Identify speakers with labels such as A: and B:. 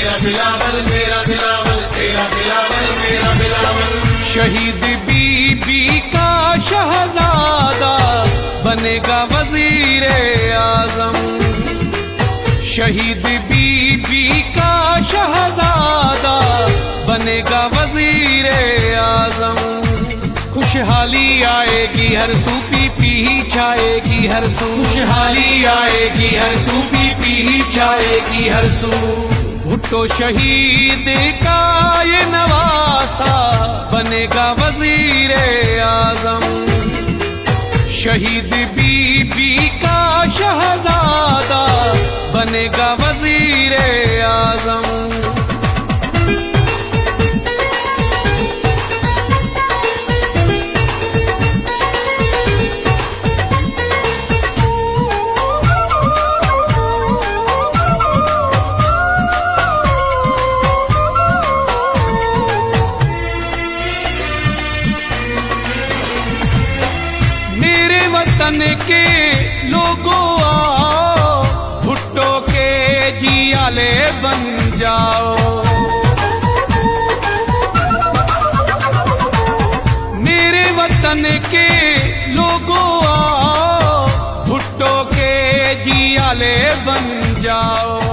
A: तेरा बिलावल, मेरा बिलावल, तेरा बिलावल, मेरा बिलावल।
B: शहीद बीबी का शहजादा बनेगा वजीर आजम। शहीद बीबी का शहजादा बनेगा वजीर आजम। खुशहाली आएगी हर सू, पी छाएगी हर सू। खुशहाली आएगी हर सू, पी छाएगी हर सू। भुट्टो शहीद का ये नवासा बनेगा वजीर आजम। शहीद बीबी का शहजादा बनेगा वजीर आजम। वतन के लोगों आओ, भुट्टो के जियाले बन जाओ। मेरे वतन के लोगों आओ, भुट्टो के जियाले बन जाओ।